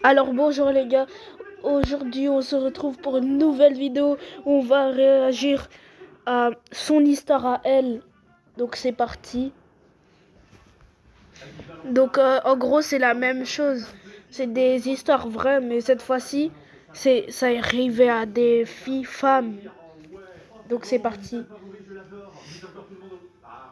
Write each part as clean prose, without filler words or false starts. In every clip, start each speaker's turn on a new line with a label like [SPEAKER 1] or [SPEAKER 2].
[SPEAKER 1] Alors bonjour les gars, aujourd'hui on se retrouve pour une nouvelle vidéo où on va réagir à son histoire à elle. Donc c'est parti. Donc en gros c'est la même chose, c'est des histoires vraies mais cette fois-ci ça est arrivé à des filles femmes. Donc c'est parti.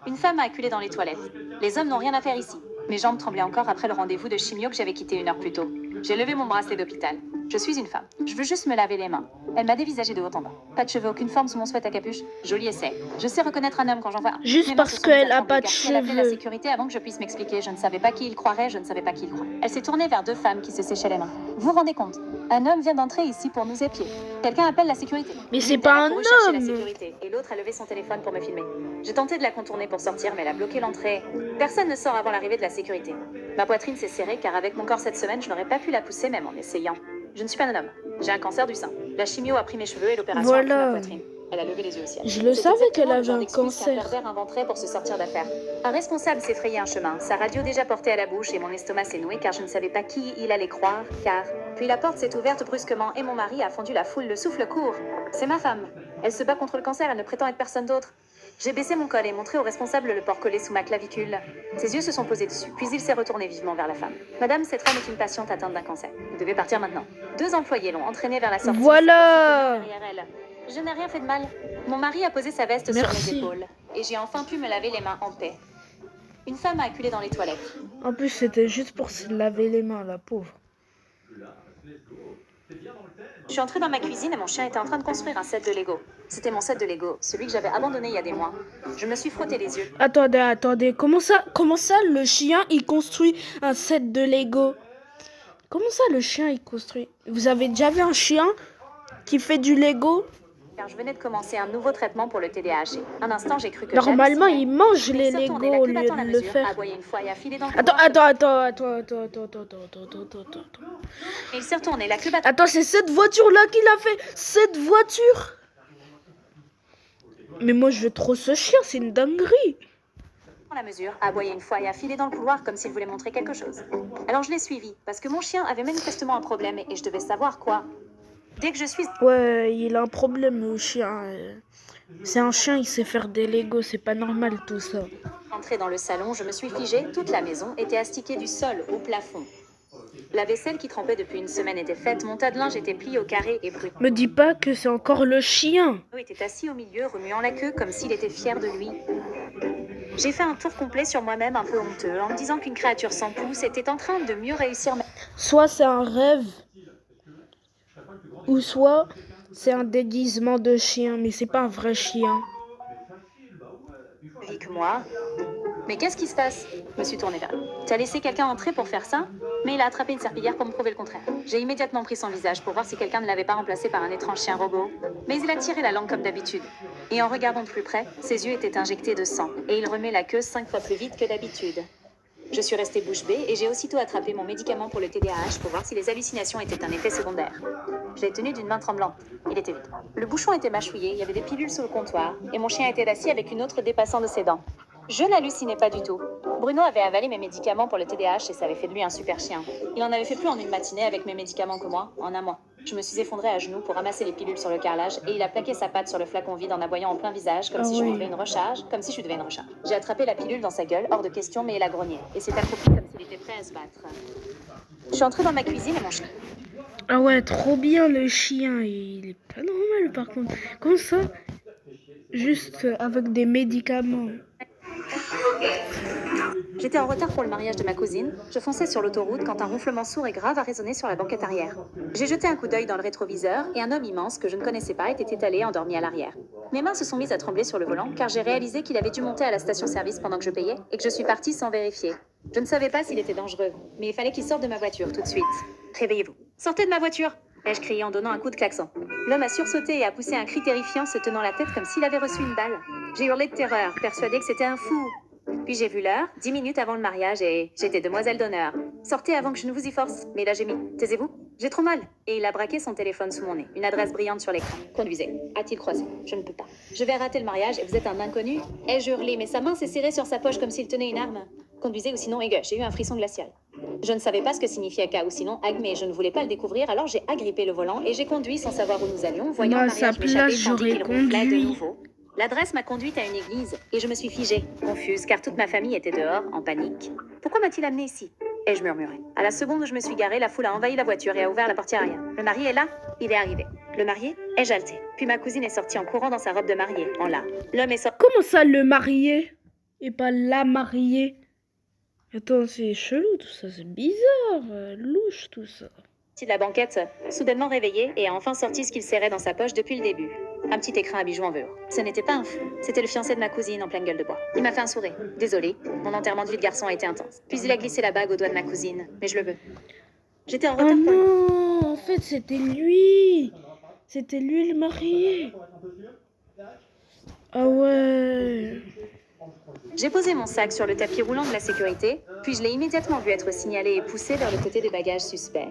[SPEAKER 2] Une femme a acculé dans les toilettes. Les hommes n'ont rien à faire ici. Mes jambes tremblaient encore après le rendez-vous de chimio que j'avais quitté 1 heure plus tôt. J'ai levé mon bracelet d'hôpital. Je suis une femme. Je veux juste me laver les mains. Elle m'a dévisagé de haut en bas. Pas de cheveux, aucune forme sous mon sweat à capuche. Joli essai. Je sais reconnaître un homme quand j'en vois un.
[SPEAKER 1] Juste
[SPEAKER 2] Mes mains
[SPEAKER 1] parce
[SPEAKER 2] se sont mises
[SPEAKER 1] qu'elle
[SPEAKER 2] à
[SPEAKER 1] a
[SPEAKER 2] trembler
[SPEAKER 1] pas de
[SPEAKER 2] car si elle appelait la
[SPEAKER 1] cheveux.
[SPEAKER 2] sécurité avant que je puisse m'expliquer, je ne savais pas qui il croirait, je ne savais pas qui il croit. Elle s'est tournée vers 2 femmes qui se séchaient les mains. Vous vous rendez compte? Un homme vient d'entrer ici pour nous épier. Quelqu'un appelle la sécurité.
[SPEAKER 1] Mais c'est
[SPEAKER 2] L'une
[SPEAKER 1] pas
[SPEAKER 2] a
[SPEAKER 1] un
[SPEAKER 2] couru chercher la
[SPEAKER 1] homme.
[SPEAKER 2] sécurité et l'autre a levé son téléphone pour me filmer. J'ai tenté de la contourner pour sortir, mais elle a bloqué l'entrée. Personne ne sort avant l'arrivée de la sécurité. Ma poitrine s'est serrée car avec mon corps cette semaine, je n'aurais pas pu la pousser même en essayant. Je ne suis pas un homme. J'ai un cancer du sein. La chimio a pris mes cheveux et l'opération a pris ma poitrine. Elle a levé les yeux au ciel.
[SPEAKER 1] Je le
[SPEAKER 2] C'est
[SPEAKER 1] savais
[SPEAKER 2] exactement
[SPEAKER 1] qu'elle
[SPEAKER 2] le
[SPEAKER 1] avait
[SPEAKER 2] genre
[SPEAKER 1] un
[SPEAKER 2] d'excuse qu'un
[SPEAKER 1] cancer.
[SPEAKER 2] pervers inventerait pour se sortir d'affaire. Un responsable s'est frayé un chemin, sa radio déjà portée à la bouche et mon estomac s'est noué car je ne savais pas qui il allait croire, car... Puis la porte s'est ouverte brusquement et mon mari a fondu la foule, le souffle court. C'est ma femme. Elle se bat contre le cancer, elle ne prétend être personne d'autre. J'ai baissé mon col et montré au responsable le port collé sous ma clavicule. Ses yeux se sont posés dessus, puis il s'est retourné vivement vers la femme. Madame, cette femme est une patiente atteinte d'un cancer. Vous devez partir maintenant. 2 employés l'ont entraînée vers la sortie.
[SPEAKER 1] Voilà.
[SPEAKER 2] Derrière elle. Je n'ai rien fait de mal. Mon mari a posé sa veste sur mes épaules. Et j'ai enfin pu me laver les mains en paix. Une femme a acculé dans les toilettes.
[SPEAKER 1] En plus c'était juste pour se laver les mains, la pauvre.
[SPEAKER 2] Je suis entrée dans ma cuisine et mon chien était en train de construire un set de Lego. C'était mon set de Lego, celui que j'avais abandonné il y a des mois. Je me suis frotté les yeux.
[SPEAKER 1] Attendez, comment ça le chien il construit un set de Lego? Comment ça le chien il construit? Vous avez déjà vu un chien qui fait du Lego?
[SPEAKER 2] Car je venais de commencer un nouveau traitement pour le TDAH. Un instant, j'ai cru que
[SPEAKER 1] Normalement il mange les Lego au lieu
[SPEAKER 2] la
[SPEAKER 1] de le
[SPEAKER 2] mesure,
[SPEAKER 1] faire.
[SPEAKER 2] a aboyé une fois et a filé dans le
[SPEAKER 1] Attends.
[SPEAKER 2] Et il s'est retourné, la queue battant
[SPEAKER 1] Attends, c'est cette voiture là qu'il a fait. Cette voiture. Mais moi je veux trop ce chien, c'est une dinguerie.
[SPEAKER 2] la mesure, a aboyé une fois et a filé dans le couloir comme s'il voulait montrer quelque chose. Alors je l'ai suivi, parce que mon chien avait manifestement un problème et je devais savoir quoi. Dès que je suis...
[SPEAKER 1] Ouais, il a un problème le chien. C'est un chien, il sait faire des Legos, c'est pas normal tout ça.
[SPEAKER 2] entrée dans le salon, je me suis figée, toute la maison était astiquée du sol au plafond. La vaisselle qui trempait depuis une semaine était faite, mon tas de linge était plié au carré et brut.
[SPEAKER 1] Me dis pas que c'est encore le chien.
[SPEAKER 2] Il était assis au milieu, remuant la queue comme s'il était fier de lui. J'ai fait un tour complet sur moi-même un peu honteux, en me disant qu'une créature sans pouce était en train de mieux réussir ma
[SPEAKER 1] Soit c'est un rêve, ou soit c'est un déguisement de chien, mais c'est pas un vrai chien.
[SPEAKER 2] vie que moi. Mais qu'est-ce qui se passe? Je me suis tournée vers lui. Tu as laissé quelqu'un entrer pour faire ça? Mais il a attrapé une serpillière pour me prouver le contraire. J'ai immédiatement pris son visage pour voir si quelqu'un ne l'avait pas remplacé par un étrange chien robot. Mais il a tiré la langue comme d'habitude. Et en regardant de plus près, ses yeux étaient injectés de sang. Et il remet la queue 5 fois plus vite que d'habitude. Je suis restée bouche bée et j'ai aussitôt attrapé mon médicament pour le TDAH pour voir si les hallucinations étaient un effet secondaire. Je l'ai tenu d'une main tremblante. Il était vide. Le bouchon était mâchouillé, il y avait des pilules sous le comptoir, et mon chien était assis avec une autre dépassant de ses dents. Je n'hallucinais pas du tout. Bruno avait avalé mes médicaments pour le TDAH et ça avait fait de lui un super chien. Il en avait fait plus en une matinée avec mes médicaments que moi, en un mois. Je me suis effondrée à genoux pour ramasser les pilules sur le carrelage et il a plaqué sa patte sur le flacon vide en aboyant en plein visage comme si je devais une recharge, J'ai attrapé la pilule dans sa gueule, hors de question, mais il a grogné et s'est accroupi comme s'il était prêt à se battre. Je suis entrée dans ma cuisine et mon chien...
[SPEAKER 1] Ah ouais, trop bien le chien, il est pas normal par contre. Comme ça, juste avec des médicaments.
[SPEAKER 2] J'étais en retard pour le mariage de ma cousine. Je fonçais sur l'autoroute quand un ronflement sourd et grave a résonné sur la banquette arrière. J'ai jeté un coup d'œil dans le rétroviseur et un homme immense que je ne connaissais pas était étalé endormi à l'arrière. Mes mains se sont mises à trembler sur le volant car j'ai réalisé qu'il avait dû monter à la station-service pendant que je payais et que je suis partie sans vérifier. Je ne savais pas s'il était dangereux, mais il fallait qu'il sorte de ma voiture tout de suite. Réveillez-vous. Sortez de ma voiture! Ai-je crié en donnant un coup de klaxon. L'homme a sursauté et a poussé un cri terrifiant se tenant la tête comme s'il avait reçu une balle. J'ai hurlé de terreur, persuadée que c'était un fou. Puis j'ai vu l'heure, 10 minutes avant le mariage, et j'étais demoiselle d'honneur. Sortez avant que je ne vous y force. Mais là j'ai mis, taisez-vous, j'ai trop mal. Et il a braqué son téléphone sous mon nez, une adresse brillante sur l'écran. Conduisez. A-t-il croisé? Je ne peux pas. Je vais rater le mariage et vous êtes un inconnu? Ai-je hurlé, mais sa main s'est serrée sur sa poche comme s'il tenait une arme. Conduisez ou sinon, j'ai eu un frisson glacial. Je ne savais pas ce que signifiait K ou sinon Ag, mais je ne voulais pas le découvrir, alors j'ai agrippé le volant et j'ai conduit sans savoir où nous allions, voyant
[SPEAKER 1] Moi, à
[SPEAKER 2] le
[SPEAKER 1] sa
[SPEAKER 2] mariage m'échapper
[SPEAKER 1] place,
[SPEAKER 2] tandis
[SPEAKER 1] j'aurais
[SPEAKER 2] qu'il ronflait de
[SPEAKER 1] conduit.
[SPEAKER 2] nouveau. L'adresse m'a conduite à une église et je me suis figée, confuse, car toute ma famille était dehors, en panique. Pourquoi m'a-t-il amené ici? Ai-je murmuré. À la seconde où je me suis garée, la foule a envahi la voiture et a ouvert la portière arrière. Le mari est là? Il est arrivé. Le marié? Ai-je haleté. Puis ma cousine est sortie en courant dans sa robe de mariée, en là. L'homme est sorti
[SPEAKER 1] Comment ça, le marié et pas la mariée? Attends, c'est chelou tout ça, c'est bizarre, louche tout ça.
[SPEAKER 2] de la banquette, soudainement réveillé et a enfin sorti ce qu'il serrait dans sa poche depuis le début. Un petit écrin à bijoux en velours. Ce n'était pas un fou, c'était le fiancé de ma cousine en pleine gueule de bois. Il m'a fait un sourire. Désolé, mon enterrement de vie de garçon a été intense. Puis il a glissé la bague au doigt de ma cousine, mais je le veux. J'étais en
[SPEAKER 1] Oh
[SPEAKER 2] retard pour lui.
[SPEAKER 1] non, en fait c'était lui. C'était lui le marié. Ah ouais.
[SPEAKER 2] J'ai posé mon sac sur le tapis roulant de la sécurité, puis je l'ai immédiatement vu être signalé et poussé vers le côté des bagages suspects.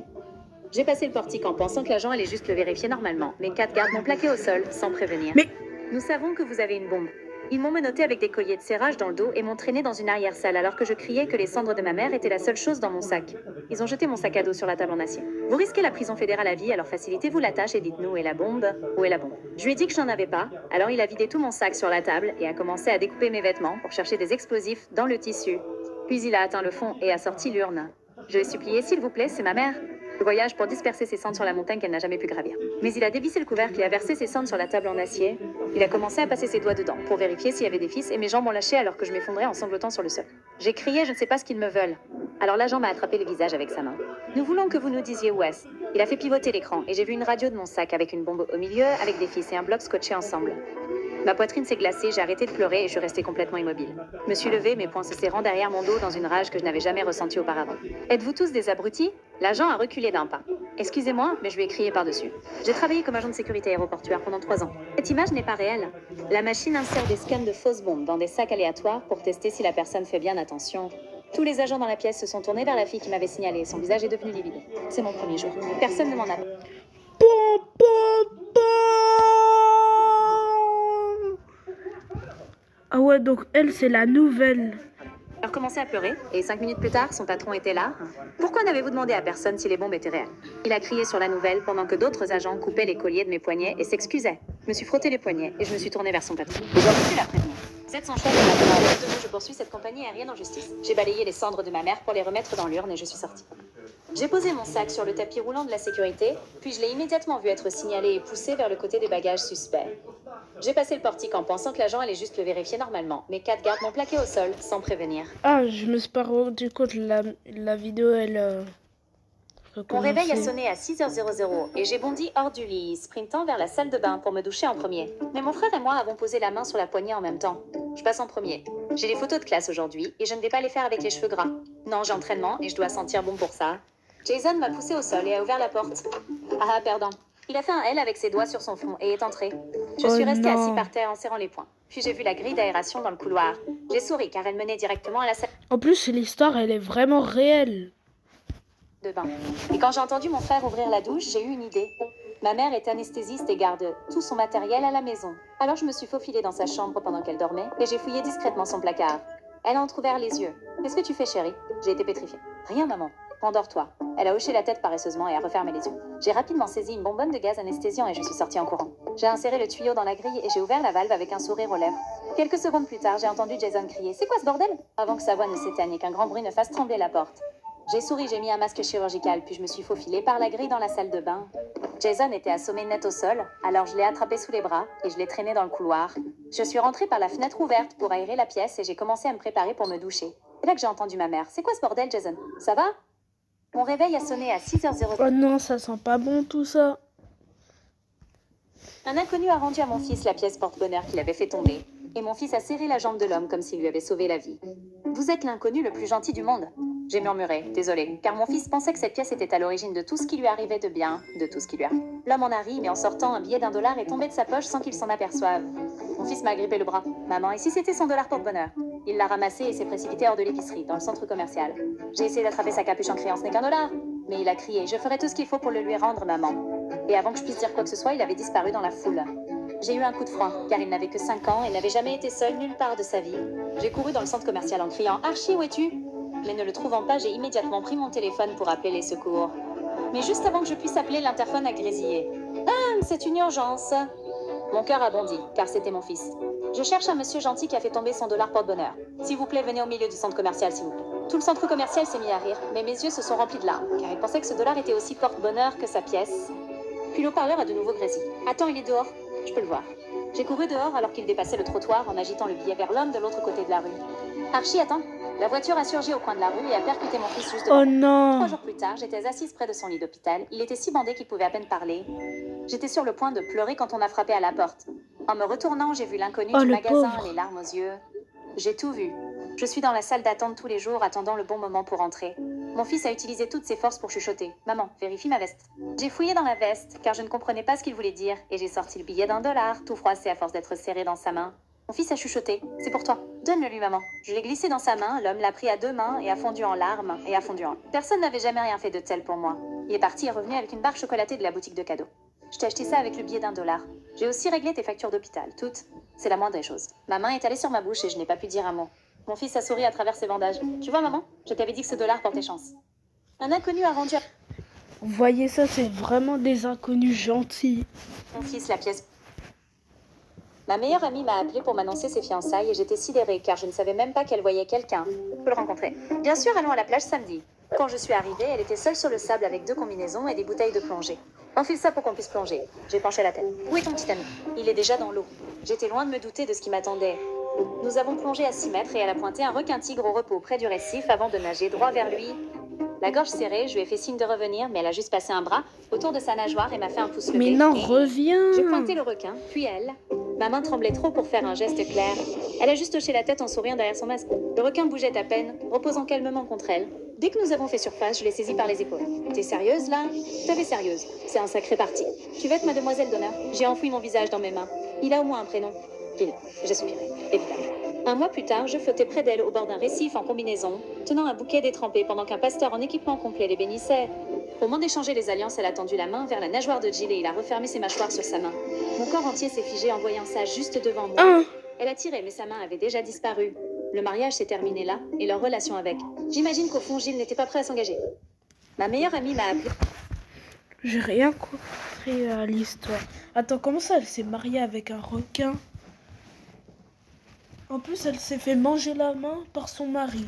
[SPEAKER 2] J'ai passé le portique en pensant que l'agent allait juste le vérifier normalement, mais 4 gardes m'ont plaqué au sol sans prévenir.
[SPEAKER 1] Mais-
[SPEAKER 2] Nous savons que vous avez une bombe. Ils m'ont menotté avec des colliers de serrage dans le dos et m'ont traîné dans une arrière-salle alors que je criais que les cendres de ma mère étaient la seule chose dans mon sac. Ils ont jeté mon sac à dos sur la table en acier. Vous risquez la prison fédérale à vie, alors facilitez-vous la tâche et dites-nous où est la bombe? Où est la bombe? Je lui ai dit que je n'en avais pas, alors il a vidé tout mon sac sur la table et a commencé à découper mes vêtements pour chercher des explosifs dans le tissu. Puis il a atteint le fond et a sorti l'urne. Je l'ai supplié, s'il vous plaît, c'est ma mère. Le voyage pour disperser ses cendres sur la montagne qu'elle n'a jamais pu gravir. Mais il a dévissé le couvercle et a versé ses cendres sur la table en acier. Il a commencé à passer ses doigts dedans pour vérifier s'il y avait des fils et mes jambes ont lâché alors que je m'effondrais en sanglotant sur le sol. J'ai crié, je ne sais pas ce qu'ils me veulent. Alors l'agent m'a attrapé le visage avec sa main. Nous voulons que vous nous disiez où est-ce. Il a fait pivoter l'écran et j'ai vu une radio de mon sac avec une bombe au milieu, avec des fils et un bloc scotché ensemble. Ma poitrine s'est glacée, j'ai arrêté de pleurer et je suis restée complètement immobile. Je me suis levée, mes poings se serrant derrière mon dos dans une rage que je n'avais jamais ressentie auparavant. Êtes-vous tous des abrutis? L'agent a reculé d'un pas. Excusez-moi, mais je lui ai crié par-dessus. J'ai travaillé comme agent de sécurité aéroportuaire pendant 3 ans. Cette image n'est pas réelle. La machine insère des scans de fausses bombes dans des sacs aléatoires pour tester si la personne fait bien attention. Tous les agents dans la pièce se sont tournés vers la fille qui m'avait signalé. Son visage est devenu livide. C'est mon premier jour. Personne ne m'en a...
[SPEAKER 1] Pom, pom, pom. Ah ouais, donc elle, c'est la nouvelle.
[SPEAKER 2] Elle a recommencé à pleurer, et 5 minutes plus tard, son patron était là. Pourquoi n'avez-vous demandé à personne si les bombes étaient réelles? Il a crié sur la nouvelle pendant que d'autres agents coupaient les colliers de mes poignets et s'excusaient. Je me suis frotté les poignets et je me suis tournée vers son patron. J'aurais pu la prévenir. Vous êtes son chef et maintenant, je poursuis cette compagnie aérienne en justice. J'ai balayé les cendres de ma mère pour les remettre dans l'urne et je suis sortie. J'ai posé mon sac sur le tapis roulant de la sécurité, puis je l'ai immédiatement vu être signalé et poussé vers le côté des bagages suspects. J'ai passé le portique en pensant que l'agent allait juste le vérifier normalement, mais 4 gardes m'ont plaqué au sol sans prévenir.
[SPEAKER 1] Ah, je me suis pas rendu compte, la vidéo, elle...
[SPEAKER 2] Mon réveil a sonné à 6h00 et j'ai bondi hors du lit, sprintant vers la salle de bain pour me doucher en premier. Mais mon frère et moi avons posé la main sur la poignée en même temps. Je passe en premier. J'ai les photos de classe aujourd'hui et je ne vais pas les faire avec les cheveux gras. Non, j'ai entraînement et je dois sentir bon pour ça. Jason m'a poussé au sol et a ouvert la porte. Ah, perdant. Il a fait un L avec ses doigts sur son front et est entré. Je suis restée assis par terre en serrant les poings. Puis j'ai vu la grille d'aération dans le couloir. J'ai souri car elle menait directement à la salle
[SPEAKER 1] En plus, l'histoire, elle est vraiment réelle.
[SPEAKER 2] de bain. Et quand j'ai entendu mon frère ouvrir la douche, j'ai eu une idée. Ma mère est anesthésiste et garde tout son matériel à la maison. Alors je me suis faufilée dans sa chambre pendant qu'elle dormait et j'ai fouillé discrètement son placard. Elle a entrouvert les yeux. Qu'est-ce que tu fais, chérie? J'ai été pétrifiée. Rien, maman. Endors-toi. Elle a hoché la tête paresseusement et a refermé les yeux. J'ai rapidement saisi une bonbonne de gaz anesthésiant et je suis sortie en courant. J'ai inséré le tuyau dans la grille et j'ai ouvert la valve avec un sourire aux lèvres. Quelques secondes plus tard, j'ai entendu Jason crier « C'est quoi ce bordel ?» avant que sa voix ne s'éteigne et qu'un grand bruit ne fasse trembler la porte. J'ai souri, j'ai mis un masque chirurgical, puis je me suis faufilée par la grille dans la salle de bain. Jason était assommé net au sol, alors je l'ai attrapé sous les bras et je l'ai traîné dans le couloir. Je suis rentrée par la fenêtre ouverte pour aérer la pièce et j'ai commencé à me préparer pour me doucher. C'est là que j'ai entendu ma mère. « C'est quoi ce bordel, Jason? Ça va ?» Mon réveil a sonné à 6h00.
[SPEAKER 1] Oh non, ça sent pas bon tout ça.
[SPEAKER 2] Un inconnu a rendu à mon fils la pièce porte-bonheur qu'il avait fait tomber. Et mon fils a serré la jambe de l'homme comme s'il lui avait sauvé la vie. Vous êtes l'inconnu le plus gentil du monde. J'ai murmuré, désolé, car mon fils pensait que cette pièce était à l'origine de tout ce qui lui arrivait de bien, de tout ce qui lui arrive. L'homme en a ri, mais en sortant, un billet d'$1 est tombé de sa poche sans qu'il s'en aperçoive. Mon fils m'a agrippé le bras. Maman, et si c'était son dollar porte-bonheur? Il l'a ramassé et s'est précipité hors de l'épicerie, dans le centre commercial. J'ai essayé d'attraper sa capuche en criant, ce n'est qu'$1. Mais il a crié, je ferai tout ce qu'il faut pour le lui rendre, maman. Et avant que je puisse dire quoi que ce soit, il avait disparu dans la foule. J'ai eu un coup de froid, car il n'avait que 5 ans et n'avait jamais été seul nulle part de sa vie. J'ai couru dans le centre commercial en criant, Archie, où es-tu? mais ne le trouvant pas, j'ai immédiatement pris mon téléphone pour appeler les secours. Mais juste avant que je puisse appeler, l'interphone a grésillé. Ah, c'est une urgence. Mon cœur a bondi, car c'était mon fils. Je cherche un monsieur gentil qui a fait tomber son dollar porte-bonheur. S'il vous plaît, venez au milieu du centre commercial, s'il vous plaît. Tout le centre commercial s'est mis à rire, mais mes yeux se sont remplis de larmes, car il pensait que ce dollar était aussi porte-bonheur que sa pièce. Puis l'eau-parleur a de nouveau grésillé. Attends, il est dehors. Je peux le voir. J'ai couru dehors alors qu'il dépassait le trottoir en agitant le billet vers l'homme de l'autre côté de la rue. Archie, attends. La voiture a surgi au coin de la rue et a percuté mon fils juste devant.
[SPEAKER 1] Oh non.
[SPEAKER 2] 3 jours plus tard, j'étais assise près de son lit d'hôpital. Il était si bandé qu'il pouvait à peine parler. J'étais sur le point de pleurer quand on a frappé à la porte. En me retournant, j'ai vu l'inconnu du magasin, les larmes aux yeux. J'ai tout vu. Je suis dans la salle d'attente tous les jours, attendant le bon moment pour entrer. Mon fils a utilisé toutes ses forces pour chuchoter. « Maman, vérifie ma veste. » J'ai fouillé dans la veste, car je ne comprenais pas ce qu'il voulait dire, et j'ai sorti le billet d'$1, tout froissé à force d'être serré dans sa main. Mon fils a chuchoté. « C'est pour toi. Donne-le lui, maman. » Je l'ai glissé dans sa main, l'homme l'a pris à 2 mains et a fondu en larmes, et a fondu en... Personne n'avait jamais rien fait de tel pour moi. Il est parti et revenu avec une barre chocolatée de la boutique de cadeaux. Je t'ai acheté ça avec le billet d'$1. J'ai aussi réglé tes factures d'hôpital, toutes. C'est la moindre des choses. Ma main est allée sur ma bouche et je n'ai pas pu dire un mot. Mon fils a souri à travers ses bandages. Tu vois, maman, je t'avais dit que ce dollar portait chance. Un inconnu a rendu...
[SPEAKER 1] Vous voyez ça, c'est vraiment des inconnus gentils.
[SPEAKER 2] Mon fils, la pièce... Ma meilleure amie m'a appelée pour m'annoncer ses fiançailles et j'étais sidérée car je ne savais même pas qu'elle voyait quelqu'un. Je peux le rencontrer. Bien sûr, allons à la plage samedi. Quand je suis arrivée, elle était seule sur le sable avec 2 combinaisons et des bouteilles de plongée. Enfile ça pour qu'on puisse plonger. J'ai penché la tête. Où est ton petit ami? Il est déjà dans l'eau. J'étais loin de me douter de ce qui m'attendait. Nous avons plongé à 6 mètres et elle a pointé un requin-tigre au repos près du récif avant de nager droit vers lui. La gorge serrée, je lui ai fait signe de revenir, mais elle a juste passé un bras autour de sa nageoire et m'a fait un pouce levé.
[SPEAKER 1] Mais non, reviens.
[SPEAKER 2] J'ai pointé le requin, puis elle. Ma main tremblait trop pour faire un geste clair. Elle a juste hoché la tête en souriant derrière son masque. Le requin bougeait à peine, reposant calmement contre elle. Dès que nous avons fait surface, je l'ai saisi par les épaules. « T'es sérieuse, là ?» « Tout à fait sérieuse. C'est un sacré parti. Tu veux être mademoiselle d'honneur ?» J'ai enfoui mon visage dans mes mains. Il a au moins un prénom. Phil. J'ai soupiré, évidemment. Un mois plus tard, je flottais près d'elle au bord d'un récif en combinaison, tenant un bouquet détrempé pendant qu'un pasteur en équipement complet les bénissait. Au moment d'échanger les alliances, elle a tendu la main vers la nageoire de Jill et il a refermé ses mâchoires sur sa main. Mon corps entier s'est figé en voyant ça juste devant moi. Elle a tiré, mais sa main avait déjà disparu. Le mariage s'est terminé là, et leur relation avec. J'imagine qu'au fond, Jill n'était pas prêt à s'engager. Ma meilleure amie m'a appelé.
[SPEAKER 1] J'ai rien compris à l'histoire. Attends, comment ça, elle s'est mariée avec un requin? En plus, elle s'est fait manger la main par son mari.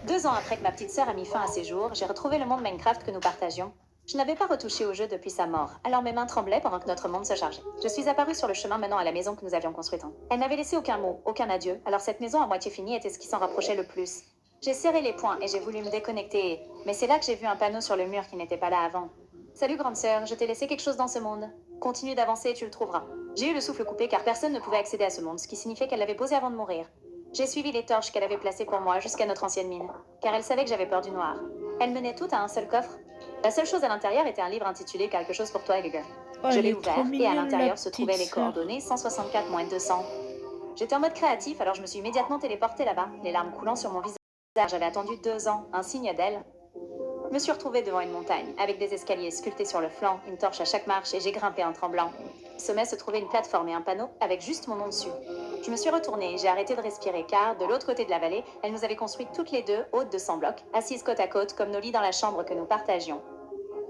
[SPEAKER 2] 2 ans après que ma petite sœur a mis fin à ses jours, j'ai retrouvé le monde Minecraft que nous partagions. Je n'avais pas retouché au jeu depuis sa mort, alors mes mains tremblaient pendant que notre monde se chargeait. Je suis apparue sur le chemin menant à la maison que nous avions construite. Elle n'avait laissé aucun mot, aucun adieu, alors cette maison à moitié finie était ce qui s'en rapprochait le plus. J'ai serré les poings et j'ai voulu me déconnecter, mais c'est là que j'ai vu un panneau sur le mur qui n'était pas là avant. Salut grande sœur, je t'ai laissé quelque chose dans ce monde. Continue d'avancer et tu le trouveras. J'ai eu le souffle coupé car personne ne pouvait accéder à ce monde, ce qui signifiait qu'elle l'avait posé avant de mourir. J'ai suivi les torches qu'elle avait placées pour moi jusqu'à notre ancienne mine, car elle savait que j'avais peur du noir. Elle menait toutes à un seul coffre. La seule chose à l'intérieur était un livre intitulé « Quelque chose pour toi, Edgar ». Je l'ai ouvert et à l'intérieur se trouvaient les coordonnées 164-200. J'étais en mode créatif, alors je me suis immédiatement téléportée là-bas, les larmes coulant sur mon visage. J'avais attendu 2 ans, un signe d'elle. Je me suis retrouvée devant une montagne, avec des escaliers sculptés sur le flanc, une torche à chaque marche, et j'ai grimpé en tremblant. Au sommet se trouvait une plateforme et un panneau avec juste mon nom dessus. Je me suis retournée et j'ai arrêté de respirer car, de l'autre côté de la vallée, elle nous avait construites toutes les deux, hautes de 100 blocs, assises côte à côte comme nos lits dans la chambre que nous partagions.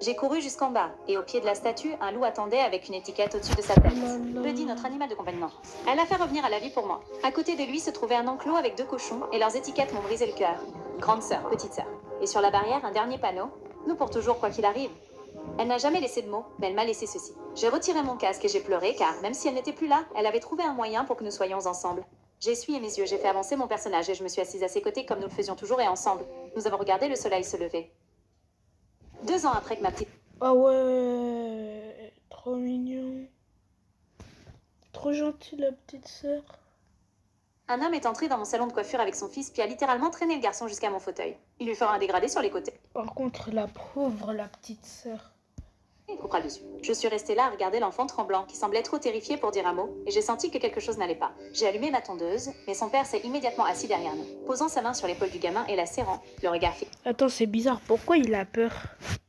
[SPEAKER 2] J'ai couru jusqu'en bas, et au pied de la statue, un loup attendait avec une étiquette au-dessus de sa tête. Buddy, notre animal de compagnie. Elle a fait revenir à la vie pour moi. À côté de lui se trouvait un enclos avec 2 cochons, et leurs étiquettes m'ont brisé le cœur. Grande sœur, petite sœur. Et sur la barrière, un dernier panneau. Nous pour toujours, quoi qu'il arrive. Elle n'a jamais laissé de mots, mais elle m'a laissé ceci. J'ai retiré mon casque et j'ai pleuré, car même si elle n'était plus là, elle avait trouvé un moyen pour que nous soyons ensemble. J'ai essuyé mes yeux, j'ai fait avancer mon personnage et je me suis assise à ses côtés comme nous le faisions toujours et ensemble. Nous avons regardé le soleil se lever. 2 ans après que ma petite...
[SPEAKER 1] Ah ouais, trop mignon. Trop gentil la petite sœur.
[SPEAKER 2] Un homme est entré dans mon salon de coiffure avec son fils, puis a littéralement traîné le garçon jusqu'à mon fauteuil. Il lui fera un dégradé sur les côtés.
[SPEAKER 1] Par contre, la pauvre, la petite sœur.
[SPEAKER 2] Il coupera dessus. Je suis restée là à regarder l'enfant tremblant, qui semblait trop terrifié pour dire un mot, et j'ai senti que quelque chose n'allait pas. J'ai allumé ma tondeuse, mais son père s'est immédiatement assis derrière nous, posant sa main sur l'épaule du gamin et la serrant, le regard fixe.
[SPEAKER 1] Attends, c'est bizarre, pourquoi il a peur?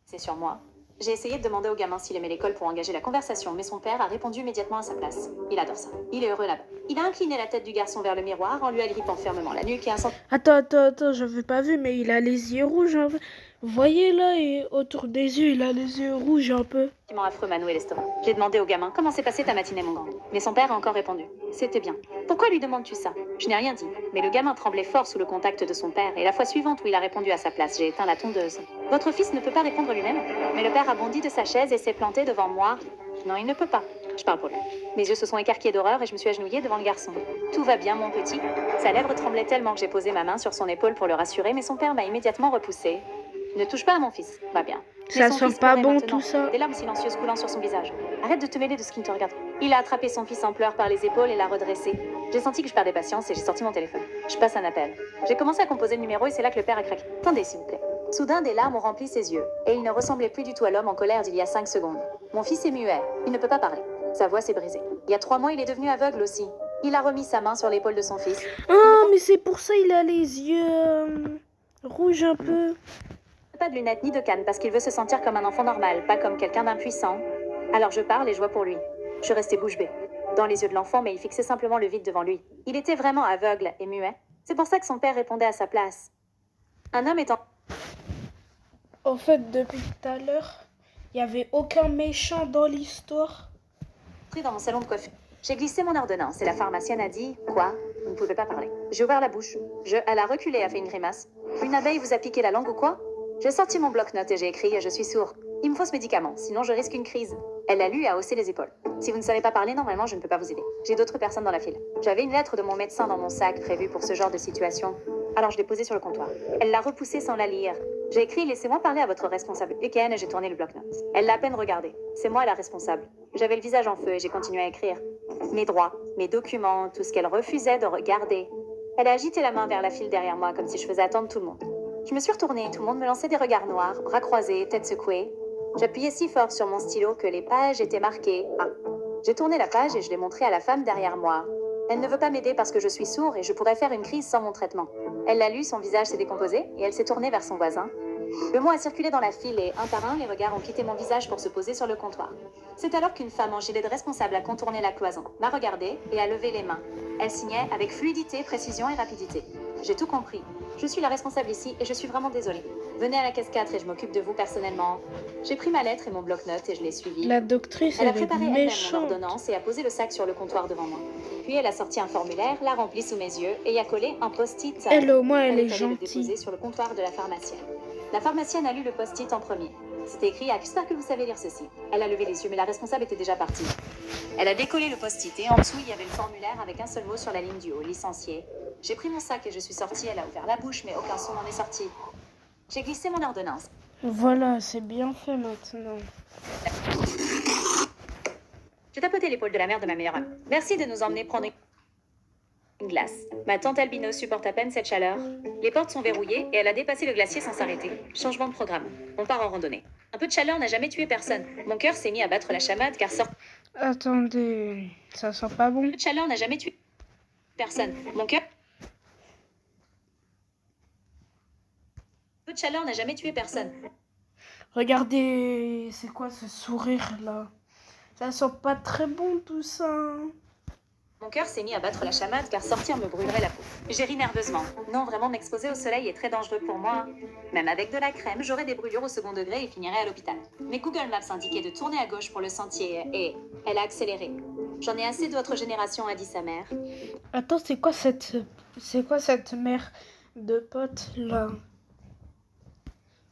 [SPEAKER 2] C'est sur moi. J'ai essayé de demander au gamin s'il aimait l'école pour engager la conversation, mais son père a répondu immédiatement à sa place. Il adore ça. Il est heureux là-bas. Il a incliné la tête du garçon vers le miroir en lui agrippant fermement la nuque et un
[SPEAKER 1] Attends, j'avais pas vu, mais il a les yeux rouges un peu. Vous voyez là, et autour des yeux, il a les yeux rouges un peu.
[SPEAKER 2] sentiment affreux m'a noué l'estomac. J'ai demandé au gamin comment s'est passée ta matinée, mon grand. Mais son père a encore répondu. C'était bien. Pourquoi lui demandes-tu ça? Je n'ai rien dit. Mais le gamin tremblait fort sous le contact de son père, et la fois suivante où il a répondu à sa place, j'ai éteint la tondeuse. Votre fils ne peut pas répondre lui-même? Mais le père a bondi de sa chaise et s'est planté devant moi. Non, il ne peut pas. Je parle pour lui. Mes yeux se sont écarquillés d'horreur et je me suis agenouillée devant le garçon. Tout va bien, mon petit. Sa lèvre tremblait tellement que j'ai posé ma main sur son épaule pour le rassurer, mais son père m'a immédiatement repoussée. Ne touche pas à mon fils. Va bien.
[SPEAKER 1] Ça
[SPEAKER 2] Mais son
[SPEAKER 1] sent
[SPEAKER 2] fils
[SPEAKER 1] pas
[SPEAKER 2] pleurait
[SPEAKER 1] bon
[SPEAKER 2] maintenant,
[SPEAKER 1] tout ça.
[SPEAKER 2] des larmes silencieuses coulant sur son visage. Arrête de te mêler de ce qui ne te regarde. Il a attrapé son fils en pleurs par les épaules et l'a redressé. J'ai senti que je perdais patience et j'ai sorti mon téléphone. Je passe un appel. J'ai commencé à composer le numéro et c'est là que le père a craqué. Attendez, s'il vous plaît. Soudain, des larmes ont rempli ses yeux et il ne ressemblait plus du tout à l'homme en colère d'il y a 5 secondes. Mon fils est muet. Il ne peut pas parler. Sa voix s'est brisée. Il y a 3 mois, il est devenu aveugle aussi. Il a remis sa main sur l'épaule de son fils.
[SPEAKER 1] Ah, mais c'est pour ça il a les yeux rouges un peu.
[SPEAKER 2] Pas de lunettes ni de canne parce qu'il veut se sentir comme un enfant normal, pas comme quelqu'un d'impuissant. Alors je parle et je vois pour lui. Je suis restée bouche bée, dans les yeux de l'enfant, mais il fixait simplement le vide devant lui. Il était vraiment aveugle et muet. C'est pour ça que son père répondait à sa place. Un homme étant
[SPEAKER 1] En fait, depuis tout à l'heure, il n'y avait aucun méchant dans l'histoire.
[SPEAKER 2] entré dans mon salon de coiffure. J'ai glissé mon ordonnance et la pharmacienne a dit « Quoi? Vous ne pouvez pas parler. » J'ai ouvert la bouche. Elle a reculé et a fait une grimace. « Une abeille vous a piqué la langue ou quoi? » J'ai sorti mon bloc-notes et j'ai écrit « Je suis sourd. Il me faut ce médicament, sinon je risque une crise. » Elle l'a lu et a haussé les épaules. « Si vous ne savez pas parler, normalement je ne peux pas vous aider. J'ai d'autres personnes dans la file. » J'avais une lettre de mon médecin dans mon sac prévue pour ce genre de situation. Alors je l'ai posée sur le comptoir. Elle l'a repoussée sans la lire. J'ai écrit « Laissez-moi parler à votre responsable. » Et j'ai tourné le bloc-notes. Elle l'a à peine regardé. C'est moi la responsable. J'avais le visage en feu et j'ai continué à écrire. Mes droits, mes documents, tout ce qu'elle refusait de regarder. Elle a agité la main vers la file derrière moi comme si je faisais attendre tout le monde. Je me suis retournée, tout le monde me lançait des regards noirs, bras croisés, tête secouée. J'appuyais si fort sur mon stylo que les pages étaient marquées « A ». J'ai tourné la page et je l'ai montrée à la femme derrière moi. Elle ne veut pas m'aider parce que je suis sourd et je pourrais faire une crise sans mon traitement. Elle l'a lu, son visage s'est décomposé et elle s'est tournée vers son voisin. Le mot a circulé dans la file et, un par un, les regards ont quitté mon visage pour se poser sur le comptoir. C'est alors qu'une femme en gilet de responsable a contourné la cloison, m'a regardée et a levé les mains. Elle signait avec fluidité, précision et rapidité. J'ai tout compris. Je suis la responsable ici et je suis vraiment désolée. Venez à la caisse 4 et je m'occupe de vous personnellement. J'ai pris ma lettre et mon bloc-notes et je l'ai suivie.
[SPEAKER 1] La doctrice,
[SPEAKER 2] Elle a
[SPEAKER 1] elle est
[SPEAKER 2] préparé elle-même mon
[SPEAKER 1] méchante.
[SPEAKER 2] ordonnance et a posé le sac sur le comptoir devant moi. Puis elle a sorti un formulaire, l'a rempli sous mes yeux et y a collé un post-it.
[SPEAKER 1] Elle, au moins, elle est
[SPEAKER 2] allée le
[SPEAKER 1] gentille.
[SPEAKER 2] déposer sur le comptoir de la pharmacienne. La pharmacienne a lu le post-it en premier. C'était écrit « Ah, j'espère que vous savez lire ceci ». Elle a levé les yeux, mais la responsable était déjà partie. Elle a décollé le post-it et en dessous, il y avait le formulaire avec un seul mot sur la ligne du haut, licencié. J'ai pris mon sac et je suis sortie. Elle a ouvert la bouche, mais aucun son n'en est sorti. J'ai glissé mon ordonnance.
[SPEAKER 1] Voilà, c'est bien fait maintenant.
[SPEAKER 2] J'ai tapoté l'épaule de la mère de ma meilleure amie. Merci de nous emmener prendre une glace. Ma tante Albino supporte à peine cette chaleur. Les portes sont verrouillées et elle a dépassé le glacier sans s'arrêter. Changement de programme. On part en randonnée. Un peu de chaleur n'a jamais tué personne. Mon cœur s'est mis à battre la chamade car
[SPEAKER 1] Attendez, ça sent pas bon.
[SPEAKER 2] Un peu de chaleur n'a jamais tué personne. Mon cœur... Un peu de chaleur n'a jamais tué personne.
[SPEAKER 1] Regardez, c'est quoi ce sourire là? Ça sent pas très bon tout ça.
[SPEAKER 2] Mon cœur s'est mis à battre la chamade car sortir me brûlerait la peau. J'ai ri nerveusement. Non, vraiment, m'exposer au soleil est très dangereux pour moi. Même avec de la crème, j'aurais des brûlures au second degré et finirais à l'hôpital. Mais Google Maps indiquait de tourner à gauche pour le sentier et elle a accéléré. J'en ai assez de votre génération, a dit sa mère.
[SPEAKER 1] Attends, c'est quoi cette mère de pote là?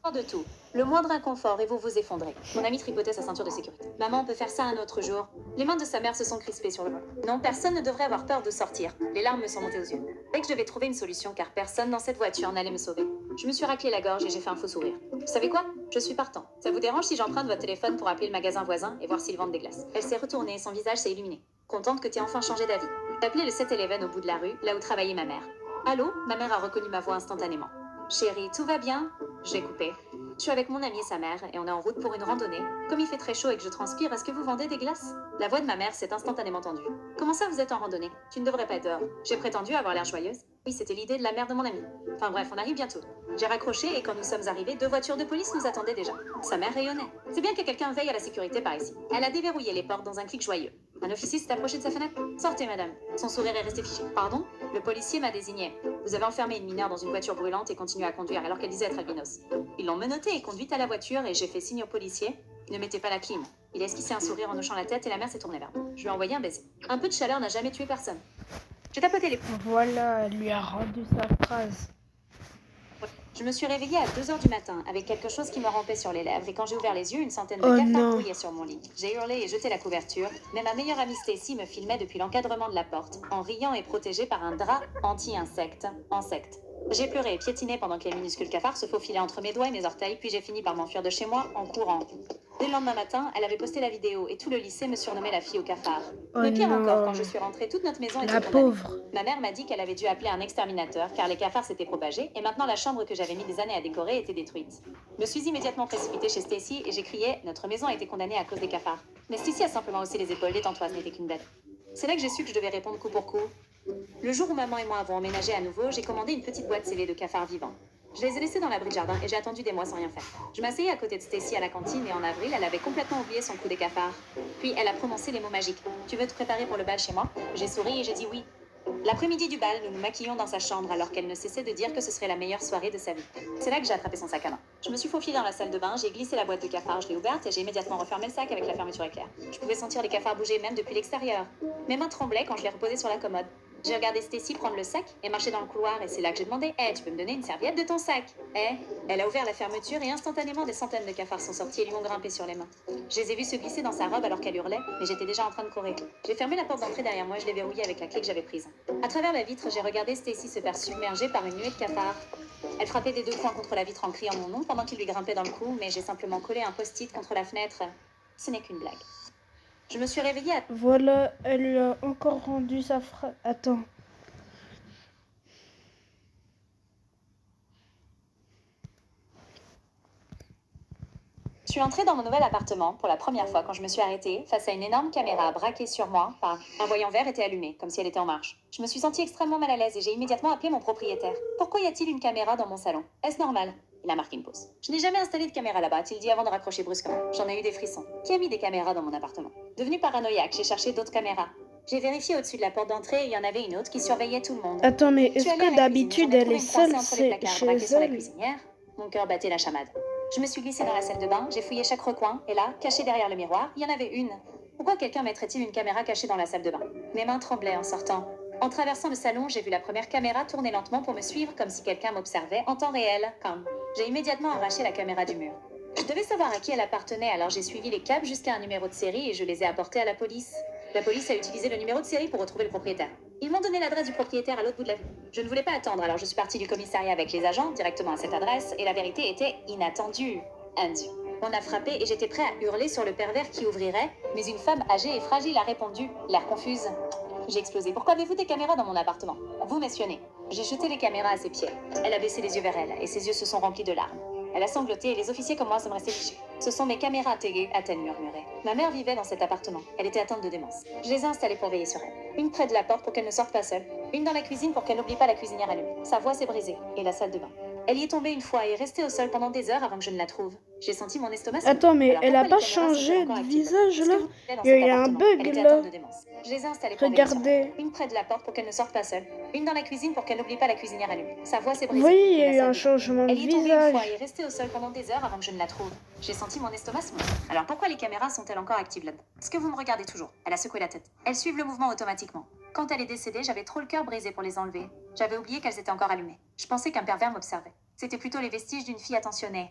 [SPEAKER 2] Hors de tout. Le moindre inconfort et vous vous effondrez. Mon ami tripotait sa ceinture de sécurité. Maman, on peut faire ça un autre jour. Les mains de sa mère se sont crispées sur le bol. Non, personne ne devrait avoir peur de sortir. Les larmes me sont montées aux yeux. Dès que je devais trouver une solution car personne dans cette voiture n'allait me sauver. Je me suis raclé la gorge et j'ai fait un faux sourire. Vous savez quoi? Je suis partant. Ça vous dérange si j'emprunte votre téléphone pour appeler le magasin voisin et voir s'ils vendent des glaces? Elle s'est retournée et son visage s'est illuminé. Contente que tu aies enfin changé d'avis. J'ai appelé le 7-Eleven au bout de la rue, là où travaillait ma mère. Allô? Ma mère a reconnu ma voix instantanément. Chérie, tout va bien? J'ai coupé. Je suis avec mon ami et sa mère et on est en route pour une randonnée. Comme il fait très chaud et que je transpire, est-ce que vous vendez des glaces? La voix de ma mère s'est instantanément tendue. Comment ça vous êtes en randonnée? Tu ne devrais pas être dehors. J'ai prétendu avoir l'air joyeuse. Oui, c'était l'idée de la mère de mon ami. Enfin bref, on arrive bientôt. J'ai raccroché et quand nous sommes arrivés, 2 voitures de police nous attendaient déjà. Sa mère rayonnait. C'est bien que quelqu'un veille à la sécurité par ici. Elle a déverrouillé les portes dans un clic joyeux. Un officier s'est approché de sa fenêtre. Sortez, madame. Son sourire est resté figé. Pardon? Le policier m'a désigné. Vous avez enfermé une mineure dans une voiture brûlante et continué à conduire alors qu'elle disait être albinos. Ils l'ont menottée et conduite à la voiture et j'ai fait signe au policier. Ne mettez pas la clim. Il a esquissé un sourire en hochant la tête et la mère s'est tournée vers moi. Je lui ai envoyé un baiser. Un peu de chaleur n'a jamais tué personne. J'ai tapoté les...
[SPEAKER 1] Voilà, elle lui a rendu sa phrase.
[SPEAKER 2] Je me suis réveillée à 2h du matin avec quelque chose qui me rampait sur les lèvres et quand j'ai ouvert les yeux, une centaine de
[SPEAKER 1] Oh
[SPEAKER 2] cafards
[SPEAKER 1] non.
[SPEAKER 2] grouillaient sur mon lit. J'ai hurlé et jeté la couverture, mais ma meilleure amie Stacy me filmait depuis l'encadrement de la porte, en riant et protégée par un drap anti-insecte. J'ai pleuré et piétiné pendant que les minuscules cafards se faufilaient entre mes doigts et mes orteils, puis j'ai fini par m'enfuir de chez moi en courant. Dès le lendemain matin, elle avait posté la vidéo et tout le lycée me surnommait la fille au cafard.
[SPEAKER 1] Oh
[SPEAKER 2] Mais pire
[SPEAKER 1] non.
[SPEAKER 2] encore, quand je suis rentrée, toute notre maison était
[SPEAKER 1] La
[SPEAKER 2] condamnée.
[SPEAKER 1] pauvre.
[SPEAKER 2] Ma mère m'a dit qu'elle avait dû appeler un exterminateur car les cafards s'étaient propagés et maintenant la chambre que j'avais mis des années à décorer était détruite. Je me suis immédiatement précipitée chez Stacy et j'ai crié « Notre maison a été condamnée à cause des cafards ». Mais Stacy a simplement haussé les épaules, détends-toi, ce n'était qu'une bête. C'est là que j'ai su que je devais répondre coup pour coup. Le jour où maman et moi avons emménagé à nouveau, j'ai commandé une petite boîte scellée de cafards vivants. Je les ai laissés dans l'abri de jardin et j'ai attendu des mois sans rien faire. Je m'asseyais à côté de Stacy à la cantine et en avril, elle avait complètement oublié son coup des cafards. Puis elle a prononcé les mots magiques. « Tu veux te préparer pour le bal chez moi ?» J'ai souri et j'ai dit oui. L'après-midi du bal, nous nous maquillions dans sa chambre alors qu'elle ne cessait de dire que ce serait la meilleure soirée de sa vie. C'est là que j'ai attrapé son sac à main. Je me suis faufilée dans la salle de bain, j'ai glissé la boîte de cafards, je l'ai ouverte et j'ai immédiatement refermé le sac avec la fermeture éclair. Je pouvais sentir les cafards bouger même depuis l'extérieur. Mes mains tremblaient quand je les reposais sur la commode. J'ai regardé Stacy prendre le sac et marcher dans le couloir et c'est là que j'ai demandé « Hey, tu peux me donner une serviette de ton sac ?» Elle a ouvert la fermeture et instantanément des centaines de cafards sont sortis et lui ont grimpé sur les mains. Je les ai vus se glisser dans sa robe alors qu'elle hurlait, mais j'étais déjà en train de courir. J'ai fermé la porte d'entrée derrière moi et je l'ai verrouillée avec la clé que j'avais prise. À travers la vitre, j'ai regardé Stacy se faire submerger par une nuée de cafards. Elle frappait des 2 poings contre la vitre en criant mon nom pendant qu'il lui grimpait dans le cou, mais j'ai simplement collé un post-it contre la fenêtre. Ce n'est qu'une blague. Je me suis réveillée à...
[SPEAKER 1] Voilà, elle lui a encore rendu sa phrase. Attends.
[SPEAKER 2] Je suis entrée dans mon nouvel appartement pour la première fois quand je me suis arrêtée face à une énorme caméra braquée sur moi. Enfin, un voyant vert était allumé, comme si elle était en marche. Je me suis sentie extrêmement mal à l'aise et j'ai immédiatement appelé mon propriétaire. Pourquoi y a-t-il une caméra dans mon salon? Est-ce normal? Il a marqué une pause. Je n'ai jamais installé de caméra là-bas, a-t-il dit avant de raccrocher brusquement. J'en ai eu des frissons. Qui a mis des caméras dans mon appartement? Devenue paranoïaque, j'ai cherché d'autres caméras. J'ai vérifié au-dessus de la porte d'entrée et il y en avait une autre qui surveillait tout le monde.
[SPEAKER 1] Attends, mais
[SPEAKER 2] Je suis
[SPEAKER 1] est-ce
[SPEAKER 2] allée à
[SPEAKER 1] que
[SPEAKER 2] la
[SPEAKER 1] d'habitude
[SPEAKER 2] cuisine, j'en ai
[SPEAKER 1] elle est
[SPEAKER 2] trouvé une
[SPEAKER 1] seule
[SPEAKER 2] coincée entre les placards
[SPEAKER 1] chez
[SPEAKER 2] braqués sur la
[SPEAKER 1] elle?
[SPEAKER 2] cuisinière. Mon cœur battait la chamade. Je me suis glissée dans la salle de bain, j'ai fouillé chaque recoin, et là, cachée derrière le miroir, il y en avait une. Pourquoi quelqu'un mettrait-il une caméra cachée dans la salle de bain? Mes mains tremblaient en sortant. En traversant le salon, j'ai vu la première caméra tourner lentement pour me suivre comme si quelqu'un m'observait en temps réel. J'ai immédiatement arraché la caméra du mur. Je devais savoir à qui elle appartenait, alors j'ai suivi les câbles jusqu'à un numéro de série et je les ai apportés à la police. La police a utilisé le numéro de série pour retrouver le propriétaire. Ils m'ont donné l'adresse du propriétaire à l'autre bout de la ville. Je ne voulais pas attendre, alors je suis partie du commissariat avec les agents directement à cette adresse, et la vérité était inattendue. On a frappé et j'étais prêt à hurler sur le pervers qui ouvrirait, mais une femme âgée et fragile a répondu, l'air confuse. J'ai explosé. Pourquoi avez-vous des caméras dans mon appartement? Vous messionnez. J'ai jeté les caméras à ses pieds. Elle a baissé les yeux vers elle, et ses yeux se sont remplis de larmes. Elle a sangloté et les officiers comme moi sommes restés figés. Ce sont mes caméras Tégué, a-t-elle murmuré. Ma mère vivait dans cet appartement. Elle était atteinte de démence. Je les ai installées pour veiller sur elle. Une près de la porte pour qu'elle ne sorte pas seule. Une dans la cuisine pour qu'elle n'oublie pas la cuisinière allumée. Sa voix s'est brisée. Et la salle de bain. Elle y est tombée une fois et est restée au sol pendant des heures avant que je ne la trouve. J'ai senti mon estomac.
[SPEAKER 1] Attends, mais
[SPEAKER 2] Alors,
[SPEAKER 1] elle a
[SPEAKER 2] pourquoi
[SPEAKER 1] pas
[SPEAKER 2] les caméras
[SPEAKER 1] changé
[SPEAKER 2] sont-elles encore
[SPEAKER 1] de
[SPEAKER 2] actives?
[SPEAKER 1] visage
[SPEAKER 2] Est-ce
[SPEAKER 1] là?
[SPEAKER 2] que vous vivez dans
[SPEAKER 1] Il y a
[SPEAKER 2] cet
[SPEAKER 1] eu un
[SPEAKER 2] appartement?
[SPEAKER 1] bug
[SPEAKER 2] Elle était
[SPEAKER 1] là.
[SPEAKER 2] atteinte de démence. Je les ai installées pour veiller sur elle.
[SPEAKER 1] Regardez.
[SPEAKER 2] Une près de la porte pour qu'elle ne sorte pas seule. Une dans la cuisine pour qu'elle n'oublie pas la cuisinière allumée. Sa voix s'est brisée.
[SPEAKER 1] Oui, il y
[SPEAKER 2] Et
[SPEAKER 1] a
[SPEAKER 2] la
[SPEAKER 1] eu
[SPEAKER 2] salle
[SPEAKER 1] un
[SPEAKER 2] de bain.
[SPEAKER 1] changement de
[SPEAKER 2] Elle y est tombée une
[SPEAKER 1] visage.
[SPEAKER 2] fois et est restée au sol pendant des heures avant que je ne la trouve. J'ai senti mon estomac se monter. Alors pourquoi les caméras sont-elles encore actives là-dedans? Est-ce que vous me regardez toujours? Elle a secoué la tête. Elles suivent le mouvement automatiquement. Quand elle est décédée, j'avais trop le cœur brisé pour les enlever. J'avais oublié qu'elles étaient encore allumées. Je pensais qu'un pervers m'observait. C'était plutôt les vestiges d'une fille attentionnée.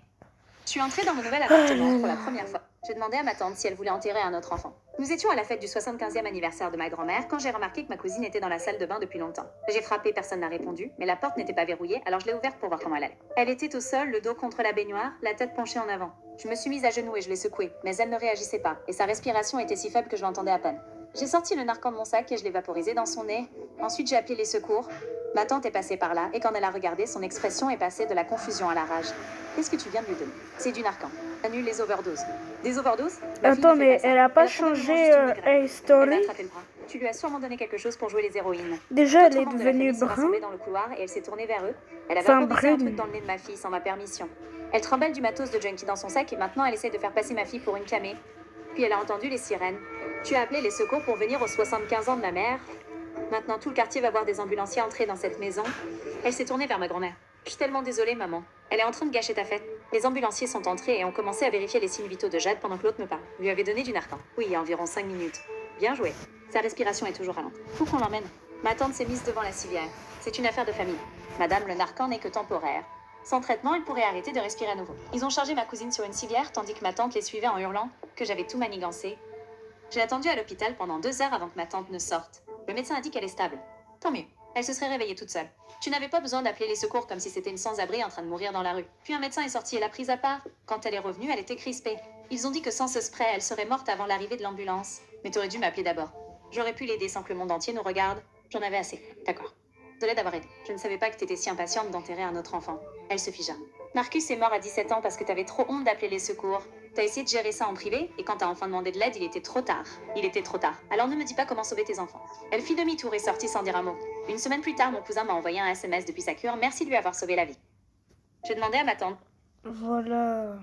[SPEAKER 2] Je suis entrée dans mon nouvel appartement pour la première fois. J'ai demandé à ma tante si elle voulait enterrer un autre enfant. Nous étions à la fête du 75e anniversaire de ma grand-mère quand j'ai remarqué que ma cousine était dans la salle de bain depuis longtemps. J'ai frappé, personne n'a répondu, mais la porte n'était pas verrouillée, alors je l'ai ouverte pour voir comment elle allait. Elle était au sol, le dos contre la baignoire, la tête penchée en avant. Je me suis mise à genoux et je l'ai secouée, mais elle ne réagissait pas, et sa respiration était si faible que je l'entendais à peine. J'ai sorti le narcan de mon sac et je l'ai vaporisé dans son nez. Ensuite, j'ai appelé les secours. Ma tante est passée par là, et quand elle a regardé, son expression est passée de la confusion à la rage. Qu'est-ce que tu viens de lui donner? C'est du narcan. Annule les overdoses. Des overdoses?
[SPEAKER 1] Attends, mais elle a pas changé
[SPEAKER 2] Elle
[SPEAKER 1] Story?
[SPEAKER 2] m'a attrapé le bras. Tu lui as sûrement donné quelque chose pour jouer les héroïnes.
[SPEAKER 1] Déjà, elle
[SPEAKER 2] D'autres
[SPEAKER 1] est
[SPEAKER 2] membres de la
[SPEAKER 1] devenue
[SPEAKER 2] famille se
[SPEAKER 1] brun.
[SPEAKER 2] rassemblaient dans le couloir et elle s'est tournée vers eux. Elle avait
[SPEAKER 1] Enfin,
[SPEAKER 2] improvisé un
[SPEAKER 1] brune.
[SPEAKER 2] truc dans le nez de ma fille sans ma permission. Elle tremble du matos de junkie dans son sac et maintenant elle essaie de faire passer ma fille pour une camée. Puis elle a entendu les sirènes. Tu as appelé les secours pour venir aux 75 ans de ma mère. Maintenant tout le quartier va voir des ambulanciers entrer dans cette maison. Elle s'est tournée vers ma grand-mère. Je suis tellement désolée, maman. Elle est en train de gâcher ta fête. Les ambulanciers sont entrés et ont commencé à vérifier les signes vitaux de Jade pendant que l'autre me parle. Lui avait donné du Narcan. Oui, il y a environ 5 minutes. Bien joué. Sa respiration est toujours ralente. Où qu'on l'emmène? Ma tante s'est mise devant la civière. C'est une affaire de famille. Madame, le Narcan n'est que temporaire. Sans traitement, elle pourrait arrêter de respirer à nouveau. Ils ont chargé ma cousine sur une civière tandis que ma tante les suivait en hurlant que j'avais tout manigancé. J'ai attendu à l'hôpital pendant 2 heures avant que ma tante ne sorte. Le médecin a dit qu'elle est stable. Tant mieux. Elle se serait réveillée toute seule. Tu n'avais pas besoin d'appeler les secours comme si c'était une sans-abri en train de mourir dans la rue. Puis un médecin est sorti et l'a prise à part. Quand elle est revenue, elle était crispée. Ils ont dit que sans ce spray, elle serait morte avant l'arrivée de l'ambulance. Mais t'aurais dû m'appeler d'abord. J'aurais pu l'aider sans que le monde entier nous regarde. J'en avais assez. D'accord. Désolée d'avoir aidé. Je ne savais pas que t'étais si impatiente d'enterrer un autre enfant. Elle se figea. Marcus est mort à 17 ans parce que t'avais trop honte d'appeler les secours. T'as essayé de gérer ça en privé, et quand t'as enfin demandé de l'aide, il était trop tard. Il était trop tard. Alors ne me dis pas comment sauver tes enfants. Elle fit demi-tour et sortit sans dire un mot. Une semaine plus tard, mon cousin m'a envoyé un SMS depuis sa cure. Merci de lui avoir sauvé la vie. J'ai demandé à ma tante.
[SPEAKER 1] Voilà.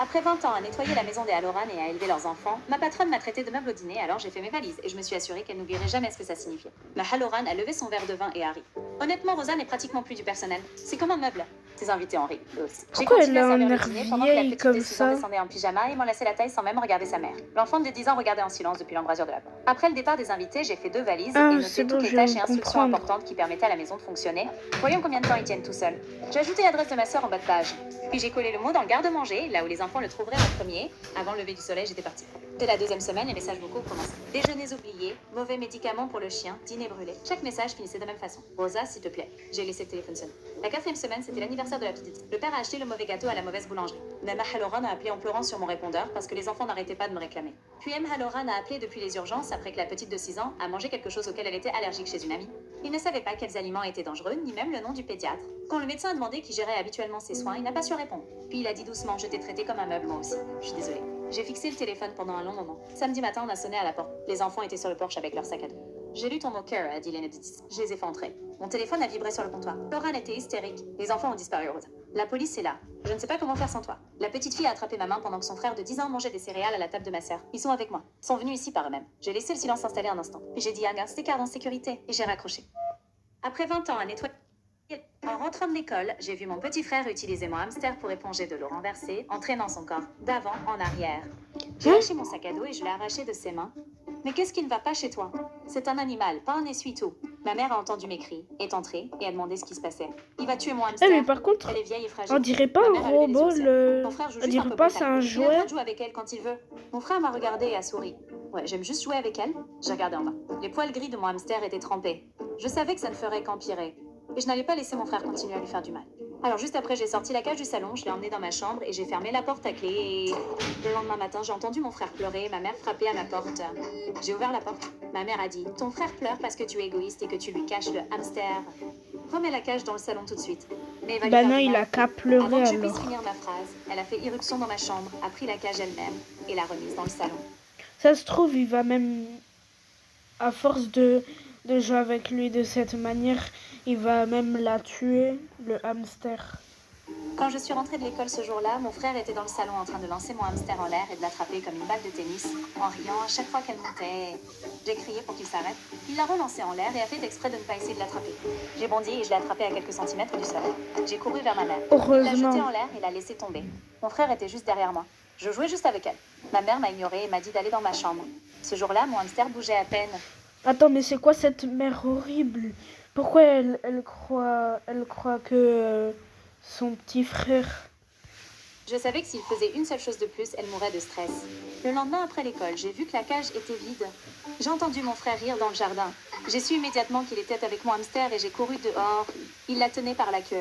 [SPEAKER 2] Après 20 ans à nettoyer la maison des Halloran et à élever leurs enfants, ma patronne m'a traité de meuble au dîner, alors j'ai fait mes valises et je me suis assurée qu'elle n'oublierait jamais ce que ça signifiait. Ma Halloran a levé son verre de vin et a ri. Honnêtement, Rosa n'est pratiquement plus du personnel. C'est comme un meuble. Tes invités ont ri, eux aussi. J'ai
[SPEAKER 1] Pourquoi
[SPEAKER 2] continué
[SPEAKER 1] elle
[SPEAKER 2] à
[SPEAKER 1] a
[SPEAKER 2] servir
[SPEAKER 1] un
[SPEAKER 2] le
[SPEAKER 1] air
[SPEAKER 2] dîner pendant que la
[SPEAKER 1] vieille
[SPEAKER 2] petite
[SPEAKER 1] comme
[SPEAKER 2] de 6 ans
[SPEAKER 1] ça?
[SPEAKER 2] descendait en pyjama et m'enlaçait la taille sans même regarder sa mère. L'enfant de 10 ans regardait en silence depuis l'embrasure de la porte. Après le départ des invités, j'ai fait 2 valises et noté
[SPEAKER 1] c'est bon,
[SPEAKER 2] toutes les
[SPEAKER 1] je
[SPEAKER 2] tâches
[SPEAKER 1] viens
[SPEAKER 2] et
[SPEAKER 1] de
[SPEAKER 2] instructions
[SPEAKER 1] comprendre.
[SPEAKER 2] importantes qui permettaient à la maison de fonctionner. Voyons combien de temps ils tiennent tout seuls. J'ai ajouté l'adresse de ma sœur en bas de page. Puis j'ai collé le mot dans le garde-manger, là où les enfants le trouveraient en premier. Avant le lever du soleil, j'étais partie. Dès la 2e semaine, les messages vocaux commençaient. Déjeuners oubliés, mauvais médicaments pour le chien, dîner brûlé. Chaque message finissait de la même façon. Rosa, s'il te plaît. J'ai laissé le téléphone sonner. La 4e semaine, c'était l'anniversaire de la petite. Le père a acheté le mauvais gâteau à la mauvaise boulangerie. Emma Halloran a appelé en pleurant sur mon répondeur parce que les enfants n'arrêtaient pas de me réclamer. Puis Emma Halloran a appelé depuis les urgences après que la petite de 6 ans a mangé quelque chose auquel elle était allergique chez une amie. Il ne savait pas quels aliments étaient dangereux, ni même le nom du pédiatre. Quand le médecin a demandé qui gérait habituellement ses soins, il n'a pas su répondre. Puis il a dit doucement, je t'ai traité comme un meuble moi aussi. Je suis désolée. J'ai fixé le téléphone pendant un long moment. Samedi matin, on a sonné à la porte. Les enfants étaient sur le porche avec leur sac à dos. J'ai lu ton mot cœur, a dit Lénédis. Je les ai fait entrer. Mon téléphone a vibré sur le comptoir. Laura était hystérique. Les enfants ont disparu, Rosa. La police est là. Je ne sais pas comment faire sans toi. La petite fille a attrapé ma main pendant que son frère de 10 ans mangeait des céréales à la table de ma sœur. Ils sont avec moi. Ils sont venus ici par eux-mêmes. J'ai laissé le silence s'installer un instant. Puis j'ai dit à Agathe, garde en sécurité. Et j'ai raccroché. Après 20 ans à nettoyer... En rentrant de l'école, j'ai vu mon petit frère utiliser mon hamster pour éponger de l'eau renversée, entraînant son corps d'avant en arrière. J'ai lâché mon sac à dos et je l'ai arraché de ses mains. Mais qu'est-ce qui ne va pas chez toi? C'est un animal, pas un essuie-tout. Ma mère a entendu mes cris, est entrée et a demandé ce qui se passait. Il va tuer mon hamster.
[SPEAKER 1] Mais par contre,
[SPEAKER 2] Elle est vieille et fragile.
[SPEAKER 1] on dirait pas
[SPEAKER 2] Ma
[SPEAKER 1] un
[SPEAKER 2] mère a levé les yeux
[SPEAKER 1] robot,
[SPEAKER 2] au ciel.
[SPEAKER 1] le...
[SPEAKER 2] Mon frère joue
[SPEAKER 1] On
[SPEAKER 2] juste un
[SPEAKER 1] dirait
[SPEAKER 2] peu
[SPEAKER 1] pas
[SPEAKER 2] plus
[SPEAKER 1] c'est un
[SPEAKER 2] tard. Il a le
[SPEAKER 1] jouet.
[SPEAKER 2] droit de jouer avec elle quand il veut. Mon frère m'a regardé et a souri. Ouais, j'aime juste jouer avec elle. J'ai regardé en bas. Les poils gris de mon hamster étaient trempés. Je savais que ça ne ferait qu'empirer. Et je n'allais pas laisser mon frère continuer à lui faire du mal. Alors juste après, j'ai sorti la cage du salon, je l'ai emmené dans ma chambre et j'ai fermé la porte à clé et... Le lendemain matin, j'ai entendu mon frère pleurer et ma mère frapper à ma porte. J'ai ouvert la porte. Ma mère a dit « Ton frère pleure parce que tu es égoïste et que tu lui caches le hamster. Remets la cage dans le salon tout de suite. » Mais il va lui
[SPEAKER 1] Bah
[SPEAKER 2] faire
[SPEAKER 1] non,
[SPEAKER 2] du
[SPEAKER 1] il
[SPEAKER 2] mal.
[SPEAKER 1] a qu'à
[SPEAKER 2] Avant
[SPEAKER 1] pleurer
[SPEAKER 2] que je puisse
[SPEAKER 1] alors.
[SPEAKER 2] finir ma phrase, elle a fait irruption dans ma chambre, a pris la cage elle-même et l'a remise dans le salon.
[SPEAKER 1] Ça se trouve, il va même... À force de jouer avec lui de cette manière, il va même la tuer, le hamster.
[SPEAKER 2] Quand je suis rentrée de l'école ce jour-là, mon frère était dans le salon en train de lancer mon hamster en l'air et de l'attraper comme une balle de tennis, en riant à chaque fois qu'elle montait. J'ai crié pour qu'il s'arrête. Il l'a relancé en l'air et a fait exprès de ne pas essayer de l'attraper. J'ai bondi et je l'ai attrapé à quelques centimètres du sol. J'ai couru vers ma mère. Il l'a
[SPEAKER 1] Heureusement.
[SPEAKER 2] jeté en l'air et l'a laissé tomber. Mon frère était juste derrière moi. Je jouais juste avec elle. Ma mère m'a ignorée et m'a dit d'aller dans ma chambre. Ce jour-là, mon hamster bougeait à peine.
[SPEAKER 1] Attends, mais c'est quoi cette mère horrible? Pourquoi elle croit que son petit frère...
[SPEAKER 2] Je savais que s'il faisait une seule chose de plus, elle mourrait de stress. Le lendemain après l'école, j'ai vu que la cage était vide. J'ai entendu mon frère rire dans le jardin. J'ai su immédiatement qu'il était avec mon hamster et j'ai couru dehors. Il la tenait par la queue.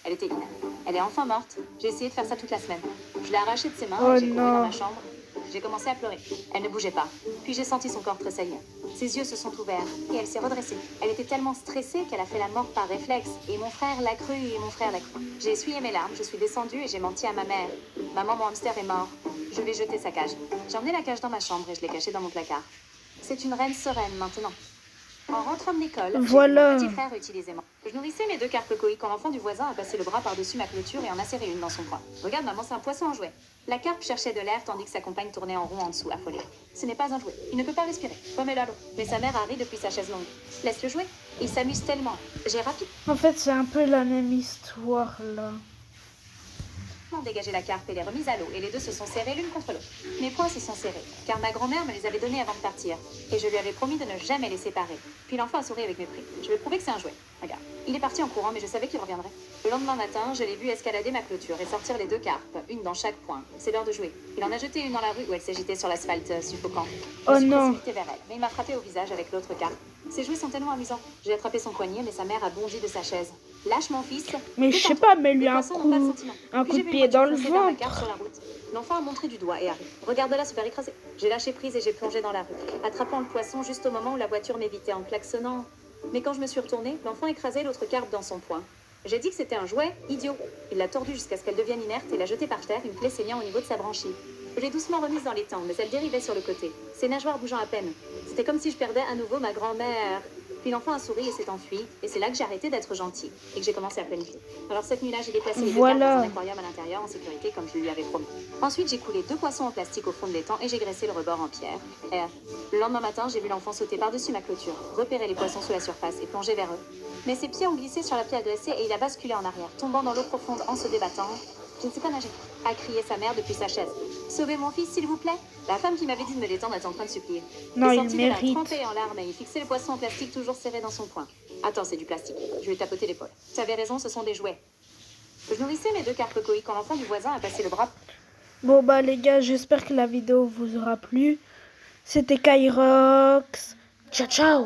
[SPEAKER 2] Elle était inerte. Elle est enfin morte. J'ai essayé de faire ça toute la semaine. Je l'ai arrachée de ses mains
[SPEAKER 1] Oh
[SPEAKER 2] et j'ai couru dans
[SPEAKER 1] non.
[SPEAKER 2] ma chambre. J'ai commencé à pleurer. Elle ne bougeait pas. Puis j'ai senti son corps tressaillir. Ses yeux se sont ouverts et elle s'est redressée. Elle était tellement stressée qu'elle a fait la mort par réflexe. Et mon frère l'a cru et mon frère l'a cru. J'ai essuyé mes larmes, je suis descendue et j'ai menti à ma mère. Maman, mon hamster est mort. Je vais jeter sa cage. J'ai emmené la cage dans ma chambre et je l'ai cachée dans mon placard. C'est une reine sereine maintenant. En rentrant de l'école,
[SPEAKER 1] Voilà.
[SPEAKER 2] j'ai vu mon petit frère utiliser moi. Je nourrissais mes 2 carpes coquilles quand l'enfant du voisin a passé le bras par-dessus ma clôture et en a serré une dans son coin. Regarde maman, c'est un poisson en jouet. La carpe cherchait de l'air tandis que sa compagne tournait en rond en dessous, affolée. Ce n'est pas un jouet. Il ne peut pas respirer. Pomelo. Mais sa mère a ri depuis sa chaise longue. Laisse-le jouer. Il s'amuse tellement. J'ai rapidement
[SPEAKER 1] En fait, c'est un peu la même histoire là.
[SPEAKER 2] dégagé la carpe et les remise à l'eau, et les deux se sont serrés l'une contre l'autre. Mes poings se sont serrés, car ma grand-mère me les avait donnés avant de partir, et je lui avais promis de ne jamais les séparer. Puis l'enfant a souri avec mépris. Je vais prouver que c'est un jouet. Regarde. Il est parti en courant, mais je savais qu'il reviendrait. Le lendemain matin, je l'ai vu escalader ma clôture et sortir les 2 carpes, une dans chaque coin. C'est l'heure de jouer. Il en a jeté une dans la rue où elle s'agitait sur l'asphalte, suffocant. Je
[SPEAKER 1] Oh
[SPEAKER 2] me suis
[SPEAKER 1] non.
[SPEAKER 2] précipitée vers elle, mais il m'a frappé au visage avec l'autre carpe. Ces jouets sont tellement amusants. J'ai attrapé son poignet, mais sa mère a bondi de sa chaise. Lâche mon fils.
[SPEAKER 1] Mais je sais pas, mais lui
[SPEAKER 2] Les
[SPEAKER 1] un
[SPEAKER 2] poissons n'ont pas de
[SPEAKER 1] coup,
[SPEAKER 2] sentiment.
[SPEAKER 1] un
[SPEAKER 2] Puis
[SPEAKER 1] coup
[SPEAKER 2] j'ai
[SPEAKER 1] de
[SPEAKER 2] vu
[SPEAKER 1] pied
[SPEAKER 2] une
[SPEAKER 1] dans le
[SPEAKER 2] voiture foncer vers ma carte
[SPEAKER 1] ventre.
[SPEAKER 2] sur la route. L'enfant a montré du doigt et a ri. Regarde-la se faire écraser. J'ai lâché prise et j'ai plongé dans la rue, attrapant le poisson juste au moment où la voiture m'évitait en klaxonnant. Mais quand je me suis retournée, l'enfant écrasait l'autre carpe dans son poing. J'ai dit que c'était un jouet, idiot. Il l'a tordue jusqu'à ce qu'elle devienne inerte et l'a jetée par terre, une plaie saignant au niveau de sa branchie. Je l'ai doucement remise dans les temps, mais elle dérivait sur le côté, ses nageoires bougeant à peine. C'était comme si je perdais à nouveau ma grand-mère. Puis l'enfant a souri et s'est enfui, et c'est là que j'ai arrêté d'être gentille, et que j'ai commencé à planifier. Alors cette nuit-là, j'ai déplacé les 2 carpes
[SPEAKER 1] Voilà.
[SPEAKER 2] dans un aquarium à l'intérieur en sécurité comme je lui avais promis. Ensuite, j'ai coulé 2 poissons en plastique au fond de l'étang et j'ai graissé le rebord en pierre. Le lendemain matin, j'ai vu l'enfant sauter par-dessus ma clôture, repérer les poissons sous la surface et plonger vers eux. Mais ses pieds ont glissé sur la pierre dressée et il a basculé en arrière, tombant dans l'eau profonde en se débattant. Je ne sais pas nager, a crié sa mère depuis sa chaise. Sauvez mon fils, s'il vous plaît. La femme qui m'avait dit de me détendre est en train de supplier.
[SPEAKER 1] Non,
[SPEAKER 2] est
[SPEAKER 1] il
[SPEAKER 2] sorti de là,
[SPEAKER 1] mérite.
[SPEAKER 2] trempé en larmes et il fixait le poisson en plastique toujours serré dans son poing. Attends, c'est du plastique. Je lui ai tapoté l'épaule. Tu avais raison, ce sont des jouets. Je nourrissais mes 2 carpes coquilles quand l'enfant du voisin a passé le bras.
[SPEAKER 1] Bon bah les gars, j'espère que la vidéo vous aura plu. C'était Kyrox. Ciao ciao.